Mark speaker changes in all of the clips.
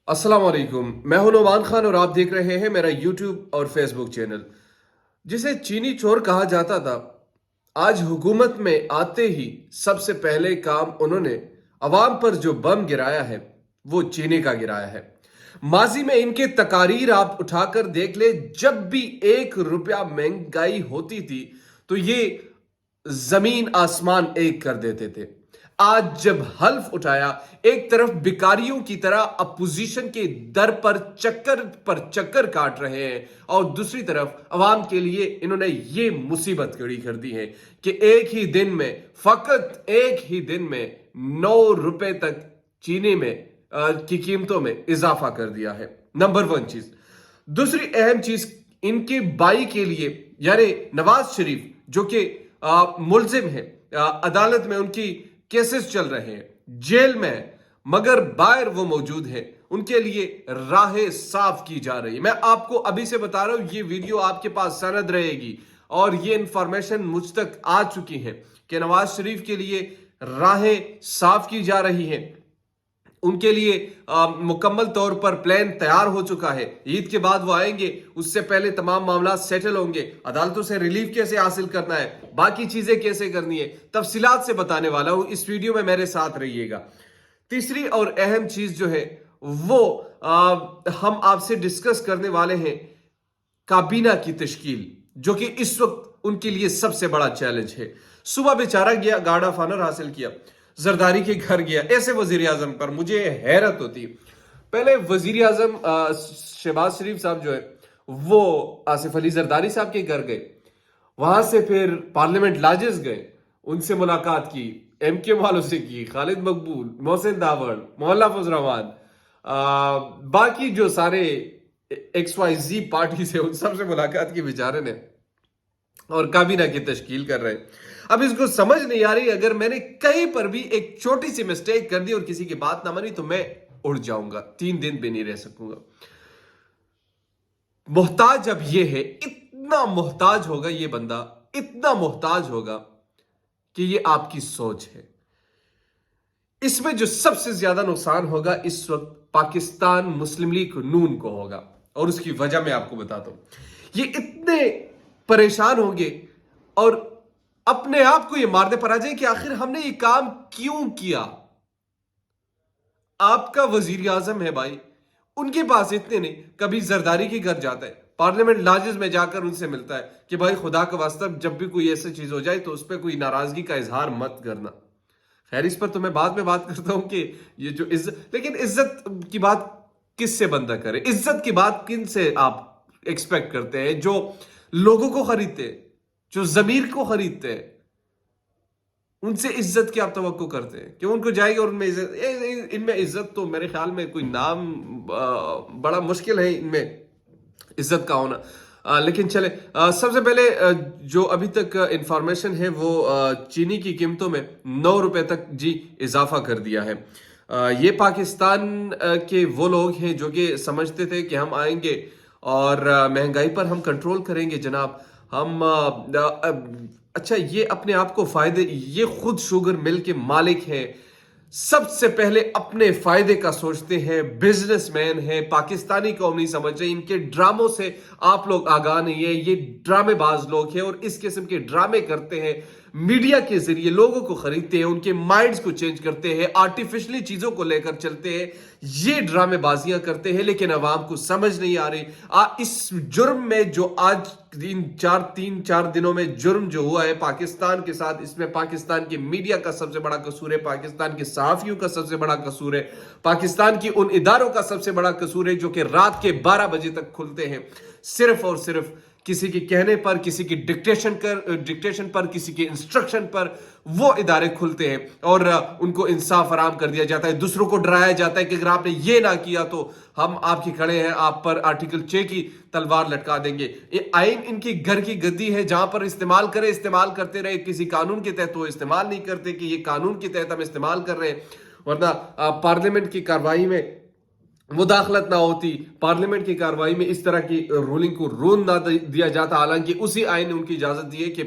Speaker 1: अस्सलाम वालेकुम। मैं हूं नौमान खान और आप देख रहे हैं मेरा यूट्यूब और फेसबुक चैनल। जिसे चीनी चोर कहा जाता था, आज हुकूमत में आते ही सबसे पहले काम उन्होंने अवाम पर जो बम गिराया है वो चीनी का गिराया है। माजी में इनके तकारीर आप उठाकर देख ले, जब भी 1 रुपया महंगाई होती थी तो ये जमीन आसमान एक कर देते थे। आज जब हल्फ उठाया, एक तरफ भिखारियों की तरह अपोजिशन के दर पर चक्कर काट रहे हैं और दूसरी तरफ अवाम के लिए इन्होंने ये मुसीबत खड़ी कर दी है कि एक ही दिन में, फकत एक ही दिन में 9 रुपए तक चीनी में की कीमतों में इजाफा कर दिया है। नंबर 1 चीज। दूसरी अहम चीज इनके बाई के लिए, यानी नवाज शरीफ जो कि मुलजिम है, अदालत में उनकी केसेस चल रहे हैं, जेल में है, मगर बाहर वो मौजूद है, उनके लिए राहें साफ की जा रही है। मैं आपको अभी से बता रहा हूं, ये वीडियो आपके पास सनद रहेगी और ये इंफॉर्मेशन मुझ तक आ चुकी है कि नवाज शरीफ के लिए राहें साफ की जा रही हैं। उनके लिए मुकम्मल तौर पर प्लान तैयार हो चुका है। ईद के बाद वो आएंगे, उससे पहले तमाम मामला सेटल होंगे। अदालतों से रिलीफ कैसे हासिल करना है, बाकी चीजें कैसे करनी है, तफसीलात से बताने वाला हूं। इस वीडियो में मेरे साथ रहिएगा। तीसरी और अहम चीज जो है वो हम आपसे डिस्कस करने वाले हैं काबीना की तश्कील, जो कि इस वक्त उनके लिए सबसे बड़ा चैलेंज है। सुबह बेचारा गया, गार्ड ऑफ ऑनर हासिल किया, जरदारी के घर गया। ऐसे वजीर आजम पर मुझे हैरत होती। पहले वजीर आजम शहबाज शरीफ साहब जो है वो आसिफ अली जरदारी साहब के घर गए, वहां से फिर पार्लियामेंट लाजिस गए, उनसे मुलाकात की, एमके वालों से की, खालिद मकबूल, मोहसिन दावड़, मोहल्ला फजरमान, बाकी जो सारे XYZ पार्टी से उन सबसे मुलाकात की बेचारे ने, और काबीना की तश्कील कर रहे हैं। अब इसको समझ नहीं आ रही, अगर मैंने कहीं पर भी एक छोटी सी मिस्टेक कर दी और किसी की बात ना मानी तो मैं उड़ जाऊंगा, 3 दिन भी नहीं रह सकूंगा। मोहताज अब ये है, इतना मोहताज होगा ये बंदा, इतना मोहताज होगा कि ये आपकी सोच है। इसमें जो सबसे ज्यादा नुकसान होगा इस वक्त पाकिस्तान मुस्लिम लीग नून को होगा, और उसकी वजह मैं आपको बताता हूं। ये इतने परेशान होंगे और अपने आप को ये मारने पर आ जाए कि आखिर हमने ये काम क्यों किया। आपका वजीर आजम है भाई, उनके पास इतने नहीं, कभी जरदारी के घर जाता है, पार्लियामेंट लाजिस में जाकर उनसे मिलता है कि भाई खुदा का वास्ता जब भी कोई ऐसी चीज हो जाए तो उस पर कोई नाराजगी का इजहार मत करना। खैर, इस पर तो मैं बाद में बात करता हूं कि ये जो इज्जत, लेकिन इज्जत की बात किससे बंदा करे, इज्जत की बात किन से आप एक्सपेक्ट करते हैं? जो लोगों को खरीदते हैं, जो जमीर को खरीदते हैं, उनसे इज्जत की आप तवक्को करते हैं कि उनको जाएगी और उनमें इज्जत। इनमें इज्जत तो मेरे ख्याल में कोई नाम बड़ा मुश्किल है इनमें इज्जत का होना। लेकिन चले, सबसे पहले जो अभी तक इंफॉर्मेशन है वो चीनी की कीमतों में 9 रुपए तक जी इजाफा कर दिया है। ये पाकिस्तान के वो लोग हैं जो कि समझते थे कि हम आएंगे और महंगाई पर हम कंट्रोल करेंगे जनाब, हम अच्छा, ये अपने आप को फायदे, ये खुद शुगर मिल के मालिक हैं, सबसे पहले अपने फायदे का सोचते हैं, बिजनेसमैन हैं, पाकिस्तानी कौम नहीं समझ रहे। इनके ड्रामों से आप लोग आगाह नहीं है, ये ड्रामेबाज लोग हैं और इस किस्म के ड्रामे करते हैं, मीडिया के जरिए लोगों को खरीदते हैं, उनके माइंड्स को चेंज करते हैं, आर्टिफिशियली चीजों को लेकर चलते हैं, ये ड्रामेबाजियां करते हैं, लेकिन अवाम को समझ नहीं आ रही। इस जुर्म में जो आज 3-4 दिनों में जुर्म जो हुआ है पाकिस्तान के साथ, इसमें पाकिस्तान की मीडिया का सबसे बड़ा कसूर है, पाकिस्तान के सहाफियों का सबसे बड़ा कसूर है, पाकिस्तान की उन इदारों का सबसे बड़ा कसूर है जो कि रात के 12 बजे तक खुलते हैं, सिर्फ और सिर्फ किसी के कहने पर, किसी की डिक्टेशन पर, किसी के इंस्ट्रक्शन पर वो इदारे खुलते हैं और उनको इंसाफ फराहम कर दिया जाता है। दूसरों को डराया जाता है कि अगर आपने ये ना किया तो हम आपके खड़े हैं, आप पर आर्टिकल 6 की तलवार लटका देंगे। ये आइन इनकी घर की गद्दी है, जहां पर इस्तेमाल करे, इस्तेमाल करते रहे। किसी कानून के तहत वो इस्तेमाल नहीं करते कि ये कानून के तहत हम इस्तेमाल कर रहे हैं, वरना पार्लियामेंट की कार्रवाई में मुदाखलत ना होती, पार्लियामेंट की कार्रवाई में इस तरह की रूलिंग को रोन ना दिया जाता। हालांकि उसी आइन ने उनकी इजाजत दी है कि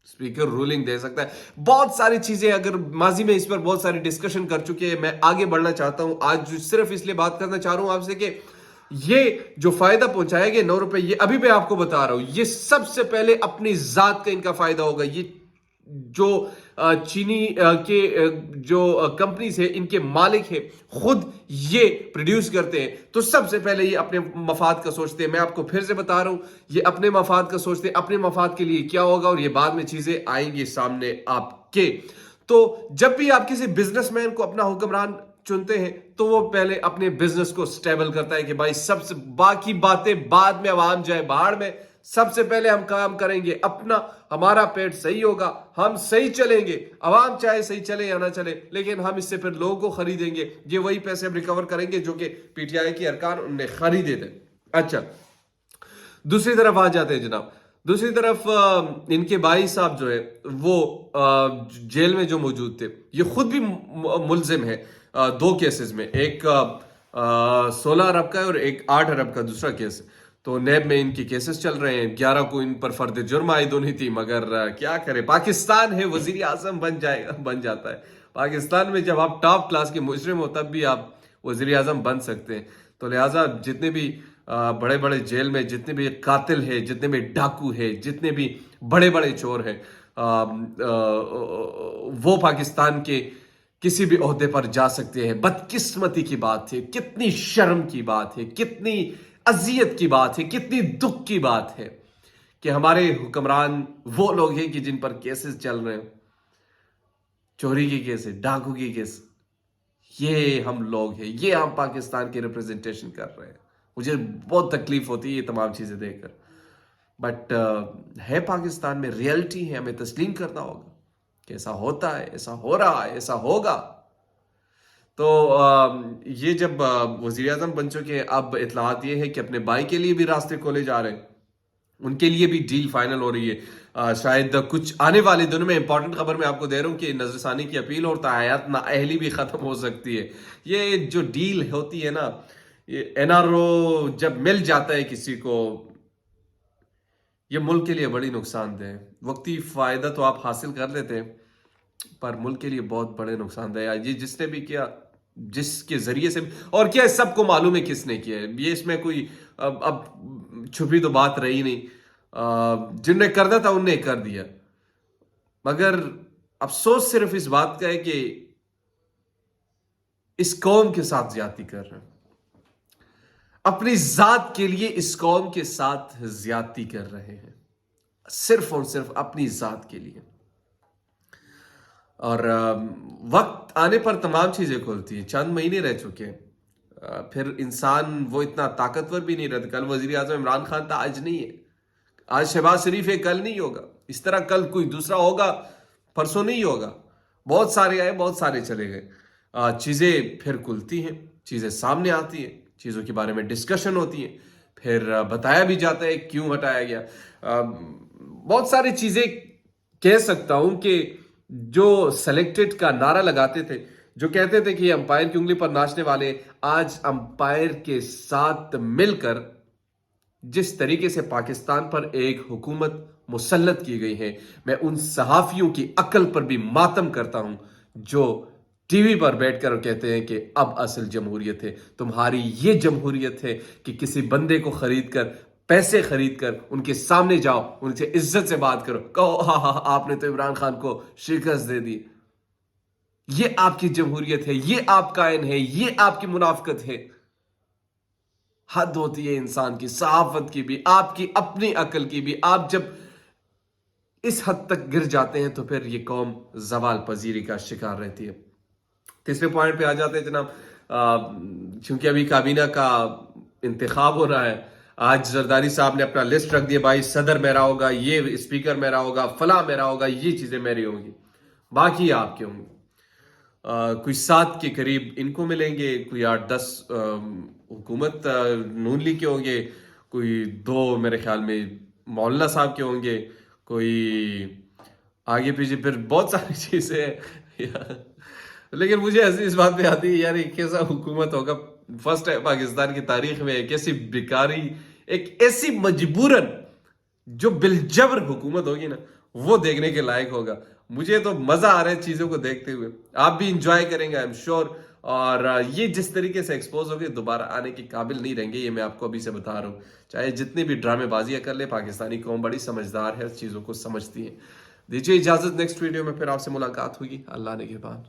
Speaker 1: स्पीकर रूलिंग दे सकता है, बहुत सारी चीजें, अगर माजी में इस पर बहुत सारी डिस्कशन कर चुके हैं, मैं आगे बढ़ना चाहता हूं। आज सिर्फ इसलिए बात करना चाह रहा हूं आपसे कि ये जो फायदा पहुंचाएंगे 9 रुपए, ये अभी मैं आपको बता रहा हूं, ये सबसे पहले अपनी जात का इनका फायदा होगा। ये जो चीनी के जो कंपनीज है, इनके मालिक है, खुद ये प्रोड्यूस करते हैं, तो सबसे पहले ये अपने मफाद का सोचते हैं। मैं आपको फिर से बता रहा हूं, ये अपने मफाद का सोचते हैं, अपने मफाद के लिए क्या होगा, और ये बाद में चीजें आएंगी सामने आपके। तो जब भी आप किसी बिजनेसमैन को अपना हुक्मरान चुनते हैं, तो वो पहले अपने बिजनेस को स्टेबल करता है कि भाई सबसे, बाकी बातें बाद में, आवाम जाए बाहर में, सबसे पहले हम काम करेंगे अपना, हमारा पेट सही होगा, हम सही चलेंगे, आवाम चाहे सही चले या ना चले, लेकिन हम इससे फिर लोगों को खरीदेंगे, ये वही पैसे हम रिकवर करेंगे जो कि पीटीआई के अरकान उनने खरीदे थे। अच्छा, दूसरी तरफ आ जाते हैं जनाब। दूसरी तरफ इनके भाई साहब जो है वो जेल में जो मौजूद थे, ये खुद भी मुलजिम है 2 केसेस में, एक 16 अरब का है और एक 8 अरब का दूसरा केस है। तो नैब में इनके केसेस चल रहे हैं। 11 को इन पर फर्द जुर्म आयद होनी थी, मगर क्या करे, पाकिस्तान है, वजीर आजम बन जाता है। पाकिस्तान में जब आप टॉप क्लास के मुजरिम हो, तब भी आप वजीर आजम बन सकते हैं। तो लिहाजा जितने भी बड़े बड़े जेल में जितने भी कातिल है, जितने भी डाकू है, जितने भी बड़े बड़े चोर हैं, वो पाकिस्तान के किसी भी ओहदे पर जा सकते हैं। बदकिस्मती की बात है, कितनी शर्म की बात है, कितनी अजियत की बात है, कितनी दुख की बात है कि हमारे हुक्मरान वो लोग हैं कि जिन पर केसेस चल रहे हैं, चोरी के केस है, डाकू के केस, ये हम लोग हैं, ये हम पाकिस्तान की रिप्रेजेंटेशन कर रहे हैं। मुझे बहुत तकलीफ होती है ये तमाम चीजें देखकर, बट है पाकिस्तान में, रियलिटी है, हमें तस्लीम करना होगा कि ऐसा होता है, ऐसा हो रहा है, ऐसा होगा। तो ये जब वजीर आजम बन चुके हैं, अब इतलात ये है कि अपने भाई के लिए भी रास्ते खोले जा रहे हैं, उनके लिए भी डील फाइनल हो रही है। शायद कुछ आने वाले दिनों में, इंपॉर्टेंट खबर मैं आपको दे रहा हूं कि नजरसानी की अपील और तायात नाअहली भी खत्म हो सकती है। ये जो डील होती है ना, ये एनआरओ जब मिल जाता है किसी को, ये मुल्क के लिए बड़ी नुकसानदेह है। वक्ती फायदा तो आप हासिल कर लेते हैं, पर मुल्क के लिए बहुत बड़े नुकसानदेह है। ये जिसने भी किया, जिसके जरिए से, और क्या सबको मालूम है किसने किया है, ये इसमें कोई अब छुपी तो बात रही नहीं। जिनने करना था उनने कर दिया, मगर अफसोस सिर्फ इस बात का है कि इस कौम के साथ ज्यादती कर रहे हैं, अपनी जात के लिए इस कौम के साथ ज्यादती कर रहे हैं, सिर्फ और सिर्फ अपनी जात के लिए। और वक्त आने पर तमाम चीजें खुलती हैं। चंद महीने रह चुके हैं, फिर इंसान वो इतना ताकतवर भी नहीं रहता। कल वजीर आजम इमरान खान था, आज नहीं है। आज शहबाज शरीफ है, कल नहीं होगा। इस तरह कल कोई दूसरा होगा, परसों नहीं होगा। बहुत सारे आए, बहुत सारे चले गए। चीजें फिर खुलती हैं, चीजें सामने आती हैं, चीजों के बारे में डिस्कशन होती है, फिर बताया भी जाता है क्यों हटाया गया। बहुत सारी चीजें कह सकता हूं कि जो सेलेक्टेड का नारा लगाते थे, जो कहते थे कि अंपायर की उंगली पर नाचने वाले, आज अंपायर के साथ मिलकर जिस तरीके से पाकिस्तान पर एक हुकूमत मुसल्लत की गई है, मैं उन सहाफियों की अकल पर भी मातम करता हूं जो टीवी पर बैठकर कहते हैं कि अब असल जमहूरियत है। तुम्हारी ये जमहूरियत है कि किसी बंदे को खरीद कर, पैसे खरीद कर उनके सामने जाओ, उनसे इज्जत से बात करो, कहो हाँ, आपने तो इमरान खान को शिकस्त दे दी। ये आपकी जमहूरियत है, ये आपका आइन है, ये आपकी मुनाफकत है। हद होती है इंसान की, सहाफत की भी, आपकी अपनी अकल की भी। आप जब इस हद तक गिर जाते हैं तो फिर ये कौम जवाल पजीरी का शिकार रहती है। तीसरे पॉइंट पे आ जाते हैं जनाब। चूंकि अभी काबीना का इंतखाब हो रहा है, आज जरदारी साहब ने अपना लिस्ट रख दिया, भाई सदर मेरा होगा, ये स्पीकर मेरा होगा, फला मेरा होगा, ये चीजें मेरी होंगी, बाकी आपके होंगे। कोई 7 के करीब इनको मिलेंगे, कोई 8-10 हुकूमत नून लीग के होंगे, कोई 2 मेरे ख्याल में मौलाना साहब के होंगे, कोई आगे पीछे फिर बहुत सारी चीजें। लेकिन मुझे ऐसी इस बात पे आती है यार, एक कैसा हुकूमत होगा, फर्स्ट है पाकिस्तान की तारीख में, एक ऐसी बेकारी, एक ऐसी मजबूरन जो बिलजबर हुकूमत होगी ना, وہ دیکھنے کے لائق ہوگا. مجھے تو مزہ آ رہا ہے چیزوں کو دیکھتے ہوئے, آپ بھی انجوائے کریں گے آئی ایم شیور. اور یہ جس طریقے سے ایکسپوز ہو گئے دوبارہ آنے کے قابل نہیں رہیں گے, یہ میں آپ کو ابھی سے بتا رہا ہوں. چاہے جتنی بھی ڈرامے بازیاں کر لے, پاکستانی قوم بڑی سمجھدار ہے, چیزوں کو سمجھتی ہے. دیجیے اجازت, نیکسٹ ویڈیو میں پھر آپ سے ملاقات ہوگی. اللہ نگہبان.